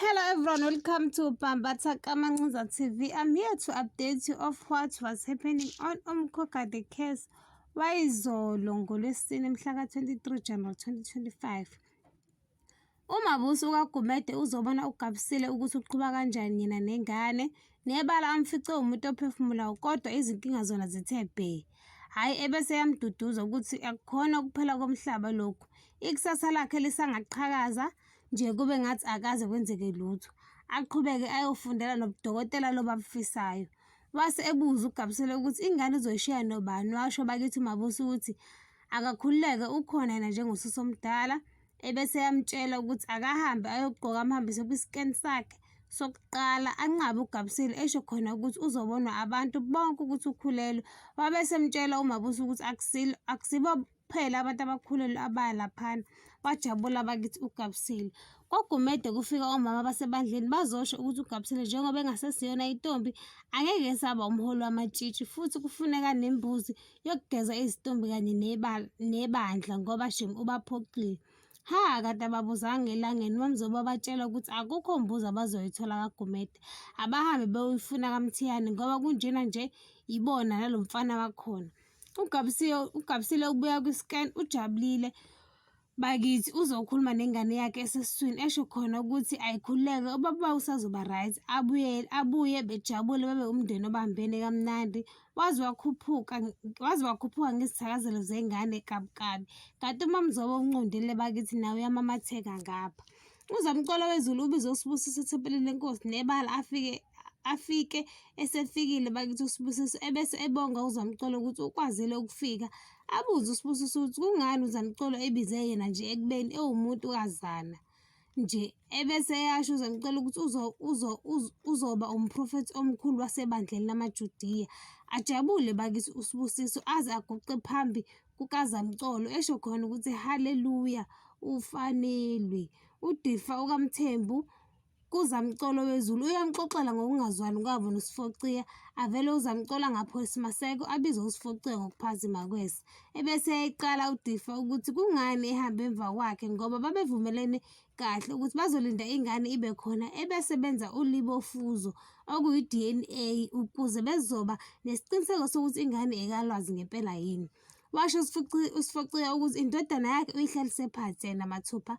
Hello everyone, welcome to Bambatha Kamancuza TV. I'm here to update you of what was happening on Umkhokha the case wayizolo ngolwesine mhla ka-23 January 2025. UMabusi kaGumede uzobona ugabisile ukuthi uqhuba kanjani yena nengane nebala amfice umuntu ophefumulayo kodwa izinkinga zona zithe bhe. Hayi ebese yamduduza ukuthi akukhona ukuphela komhlaba lokhu. Ikusasa lakhe lisangaqhakaza nje kube ngathi akaze kwenzeke lutho. Aqhubeke ayofundela nobudokotela lobabufisayo. Wase ebuza uGabisile ukuthi ingane izoyishiya nobani. Washo bakithi uMabusi ukuthi akakhululeke ukhona yena njengosisi omdala. Ebese yamtshela ukuthi akahambe ayogqoka amhambise kwi-scan sakhe sokuqala anqabe uGabisile esho khona ukuthi uzobonwa abantu bonke ukuthi ukhulelwe. Wabese mtshela uMabusi ukuthi akusibo phela abantu abakhulelwe abaya laphana. Wajabula bakithi uGabisile. KwaGumede kufika omama basebandleni bazosho ukuthi uGabisile njengoba engasesiyona intombi angeke esaba umholi wamatshitshi futhi kufuneka nembuzi yokugeza izitombi kanye nebandla ngoba shem ubaphoqile. Kade ababuzanga elangeni mamzoba batshela ukuthi akukho mbuzi abazoyithola kaGumede. Abahambe beyoyifuna kaMthiyane ngoba kunjena nje ibona nalo mfana wakhona. uGabisile ubuya kwi-scan ujabulile bakithi uzokhuluma nengane yakhe esesiswini esho khona ukuthi ayikhululeke ubaba usazoba right abuye bejabule babe umndeni obambene kamnandi. Waze wakhuphuka ngezithakazelo zengane kabukabi. Kanti uMamzoba unqondile bakithi nawe yamamatheka ngapha. UZamcolo wezulu ubize uSibusiso ethempelini lenkosi nebala afike esefikile bakithi uSibusiso ebese ebonga uZamcolo ukuthi ukwazile ukufika. Abuze uSibusiso ukuthi kungani uZamcolo ebize yena nje ekubeni ewumuntu kazana nje. Ebese yasho uZamcolo ukuthi uzoba umprofeti omkhulu wasebandleni lamaJudiya. Ajabule bakithi uSibusiso aze aguqe phambi kukaZamcolo esho khona ukuthi haleluya ufanelwe. UDifa ukaMthembu kuZamcolo wezulu uyamxoxela ngokungazwani kwabo noSifociya. Avele uZamcolo angaphosi maseko abize uSifociya ngokuphazima kwese. Ebese eyiqala uDifa ukuthi kungani ehamba emva kwakhe ngoba babevumelene kahle ukuthi bazolinda ingane ibe khona ebese benza ulibofuzo okuyi-DNA ukuze bezoba nesiqiniseko sokuthi ingane ekalwazi ngempela yini. Washo uSifociya ukuthi indodana yakhe uyihlalise phansi yena mathupha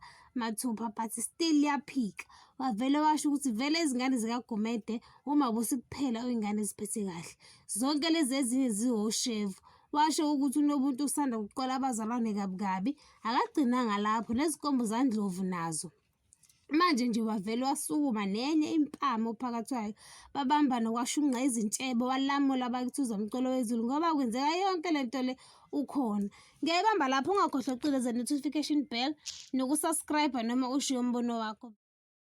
but still yaphika. Wavele washo ukuthi vele izingane zikaGumede uMabusi kuphela ingane eziphethe kahle, zonke lezi ezinye ziwoshevu. Washo ukuthi uNobuntu usanda kuqola abazalwane kabukabi akagcinanga lapho nezinkombo zaNdlovu nazo. Manje nje wavele wasukuma nenye impama phakathi kwayo babambana kwashunqa izintshebo walamula bakithi uZamcolo wezulu ngoba kwenzeka yonke lento le ukhona. Ngiyayibamba lapho ungakhohlwa ukucindezela notification bell nokusubscribe noma ushiye umbono wakho.